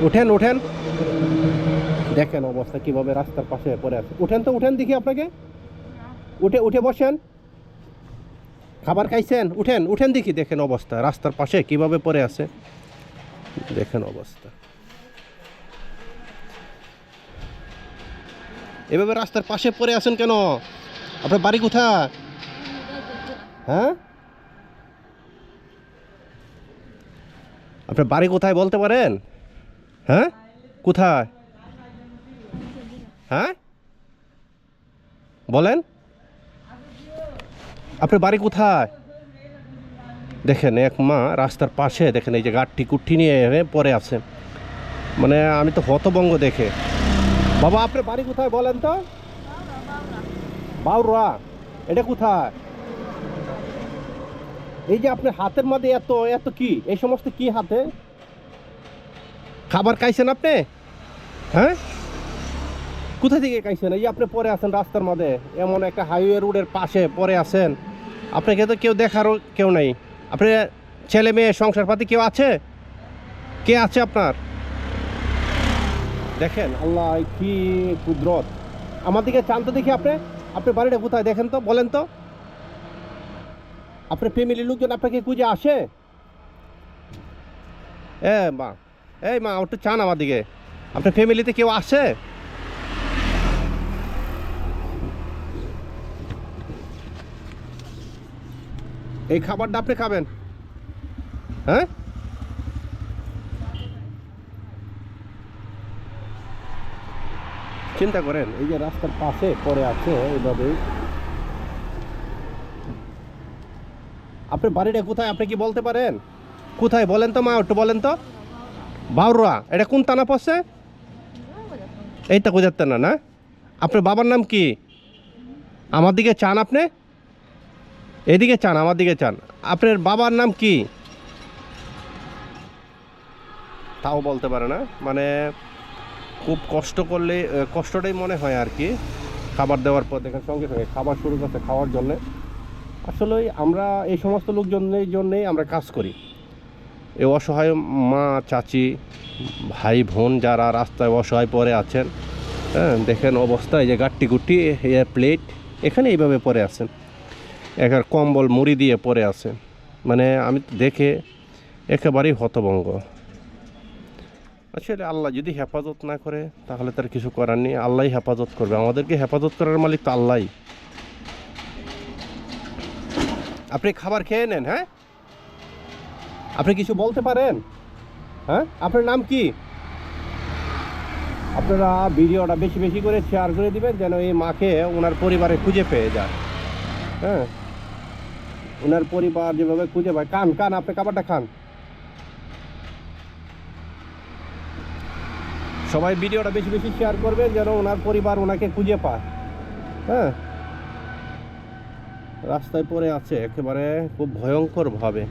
উঠেন উঠেন, দেখেন অবস্থা কিভাবে রাস্তার পাশে পড়ে আছে। উঠেন তো, উঠেন দেখি আপনাকে, উঠে উঠে বসেন। খাবার খাইছেন? উঠেন উঠেন দেখি, দেখেন অবস্থা রাস্তার পাশে কিভাবে পড়ে আছে, দেখেন অবস্থা। এভাবে রাস্তার পাশে পড়ে আছেন কেন? আপনার বাড়ি কোথায়? হ্যাঁ, আপনার বাড়ি কোথায় বলতে পারেন? হ্যাঁ, কোথায়? হ্যাঁ, বলেন, আপনার বাড়ি কোথায়? দেখেন এক মা রাস্তার পাশে, দেখেন এই যে গাঠি কুঠি নিয়ে পড়ে আছে, মানে আমি তো হতভম্ব দেখে। বাবা আপনার বাড়ি কোথায় বলেন তো? বাউরা। এটা কোথায়? এই যে আপনার হাতের মধ্যে এত এত কি, এই সমস্ত কি হাতে? খাবার খাইছেন আপনি? হ্যাঁ, কোথা থেকে খাইছেন? এই যে আপনি পরে আছেন রাস্তার মধ্যে, এমন একটা হাইওয়ে রোডের পাশে পরে আছেন, আপনাকে তো কেউ দেখারও কেউ নাই। আপনার ছেলে মেয়ে সংসারপাতি কেউ আছে? কে আছে আপনার? দেখেন আল্লাহ কি কুদরত। আমার দিকে চান তো দেখি আপনি, আপনার বাড়িটা কোথায় দেখেন তো, বলেন তো। আপনার ফ্যামিলির লোকজন আপনাকে খুঁজে আসে? এ মা, এই মা একটু চান আমার দিকে, আপনার ফ্যামিলিতে কেউ আসে? এই খাবারটা আপনি খাবেন? হ্যাঁ, চিন্তা করেন এই যে রাস্তার পাশে পড়ে আছে এইভাবে। আপনার বাড়িটা কোথায় আপনি কি বলতে পারেন? কোথায় বলেন তো মা, একটু বলেন তো। বাউরা, এটা কোন থানা পড়ছে? এইটা কোজাতে না না? আপনার বাবার নাম কি? আমার দিকে চান আপনি, এদিকে চান, আমার দিকে চান। আপনার বাবার নাম কি? তাও বলতে পারে না, মানে খুব কষ্ট করলে কষ্টটাই মনে হয় আর কি। খাবার দেওয়ার পর দেখেন সঙ্গে সঙ্গে খাবার শুরু করতে, খাওয়ার জন্যে। আসলে আমরা এই সমস্ত লোকজনের জন্যেই আমরা কাজ করি। এই অসহায় মা চাচি ভাই বোন যারা রাস্তায় অসহায় পড়ে আছেন, হ্যাঁ দেখেন অবস্থা, এই যে গাট্টি গুট্টি প্লেট এখানে এইভাবে পড়ে আছেন, একার কম্বল মুড়ি দিয়ে পড়ে আছে, মানে আমি দেখে একেবারেই হতভম্ব। আসলে আল্লাহ যদি হেফাজত না করে তাহলে তার কিছু করার নেই, আল্লাহ হেফাজত করবে, আমাদেরকে হেফাজত করার মালিক তো আল্লাহ। আপনি খাবার খেয়ে নেন। হ্যাঁ, আপনি কিছু বলতে পারেন? হ্যাঁ, আপনার নাম কি? আপনারা ভিডিওটা বেশি বেশি করে শেয়ার করে দিবেন যেন এই মাকে ওনার পরিবারে খুঁজে পেয়ে যায়। হ্যাঁ, ওনার পরিবার যেভাবে খুঁজে পায়। খান খান, আপনি খাবারটা খান। সবাই ভিডিওটা বেশি বেশি শেয়ার করবেন যেন ওনার পরিবার ওনাকে খুঁজে পায়। হ্যাঁ, রাস্তায় পড়ে আছে একেবারে খুব ভয়ঙ্কর ভাবে।